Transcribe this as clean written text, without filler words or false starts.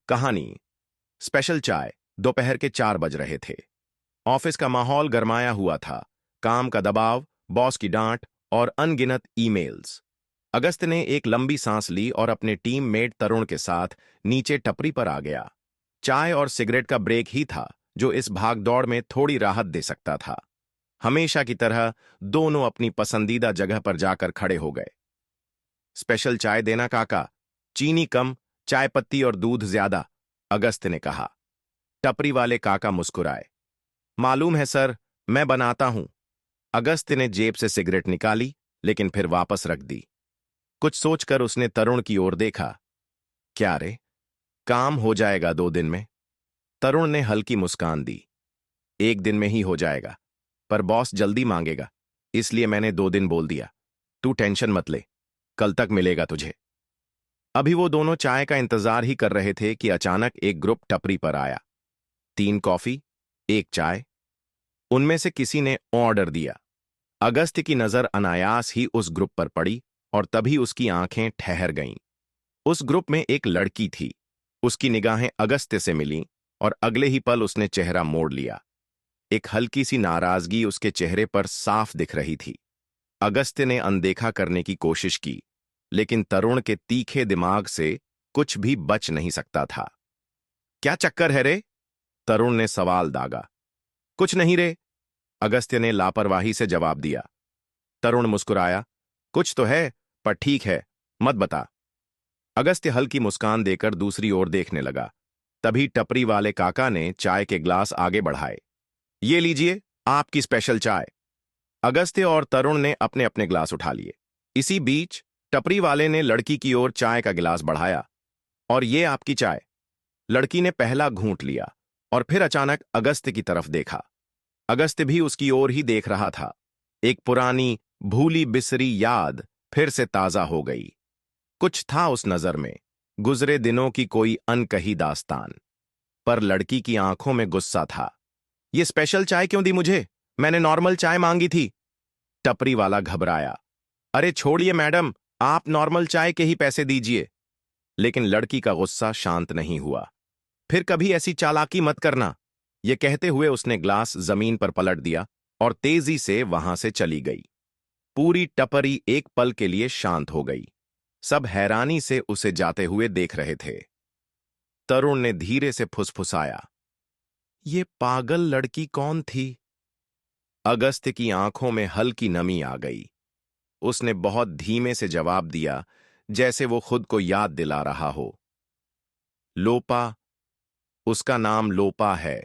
कहानी। स्पेशल चाय। दोपहर के 4 बज रहे थे। ऑफिस का माहौल गरमाया हुआ था। काम का दबाव, बॉस की डांट और अनगिनत ईमेल्स। अगस्त ने एक लंबी सांस ली और अपने टीममेट तरुण के साथ नीचे टपरी पर आ गया। चाय और सिगरेट का ब्रेक ही था जो इस भागदौड़ में थोड़ी राहत दे सकता था। हमेशा की तरह दोनों अपनी पसंदीदा जगह पर जाकर खड़े हो गए। स्पेशल चाय देना काका, चीनी कम, चाय पत्ती और दूध ज्यादा, अगस्त ने कहा। टपरी वाले काका मुस्कुराए। मालूम है सर, मैं बनाता हूं। अगस्त ने जेब से सिगरेट निकाली, लेकिन फिर वापस रख दी। कुछ सोचकर उसने तरुण की ओर देखा। क्या रे, काम हो जाएगा 2 दिन में? तरुण ने हल्की मुस्कान दी। 1 दिन में ही हो जाएगा, पर बॉस जल्दी मांगेगा, इसलिए मैंने 2 दिन बोल दिया। तू टेंशन मत ले, कल तक मिलेगा तुझे। अभी वो दोनों चाय का इंतजार ही कर रहे थे कि अचानक एक ग्रुप टपरी पर आया। 3 कॉफी, 1 चाय। उनमें से किसी ने ऑर्डर दिया। अगस्त की नजर अनायास ही उस ग्रुप पर पड़ी और तभी उसकी आंखें ठहर गईं। उस ग्रुप में एक लड़की थी। उसकी निगाहें अगस्त से मिलीं और अगले ही पल उसने चेहरा मोड़ लिया। एक हल्की सी नाराजगी उसके चेहरे पर साफ दिख रही थी। अगस्त ने अनदेखा करने की कोशिश की, लेकिन तरुण के तीखे दिमाग से कुछ भी बच नहीं सकता था। क्या चक्कर है रे? तरुण ने सवाल दागा। कुछ नहीं रे, अगस्त्य ने लापरवाही से जवाब दिया। तरुण मुस्कुराया। कुछ तो है, पर ठीक है, मत बता। अगस्त्य हल्की मुस्कान देकर दूसरी ओर देखने लगा। तभी टपरी वाले काका ने चाय के ग्लास आगे बढ़ाए। ये लीजिए, आपकी स्पेशल चाय। अगस्त्य और तरुण ने अपने अपने ग्लास उठा लिए। इसी बीच टपरी वाले ने लड़की की ओर चाय का गिलास बढ़ाया। और ये आपकी चाय। लड़की ने पहला घूंट लिया और फिर अचानक अगस्त्य की तरफ देखा। अगस्त्य भी उसकी ओर ही देख रहा था। एक पुरानी भूली बिसरी याद फिर से ताजा हो गई। कुछ था उस नजर में, गुजरे दिनों की कोई अनकही दास्तान। पर लड़की की आंखों में गुस्सा था। ये स्पेशल चाय क्यों दी मुझे? मैंने नॉर्मल चाय मांगी थी। टपरी वाला घबराया। अरे छोड़िए मैडम, आप नॉर्मल चाय के ही पैसे दीजिए। लेकिन लड़की का गुस्सा शांत नहीं हुआ। फिर कभी ऐसी चालाकी मत करना, यह कहते हुए उसने ग्लास जमीन पर पलट दिया और तेजी से वहां से चली गई। पूरी टपरी एक पल के लिए शांत हो गई। सब हैरानी से उसे जाते हुए देख रहे थे। तरुण ने धीरे से फुसफुसाया, ये पागल लड़की कौन थी? अगस्त की आंखों में हल्की नमी आ गई। उसने बहुत धीमे से जवाब दिया, जैसे वो खुद को याद दिला रहा हो। लोपा। उसका नाम लोपा है।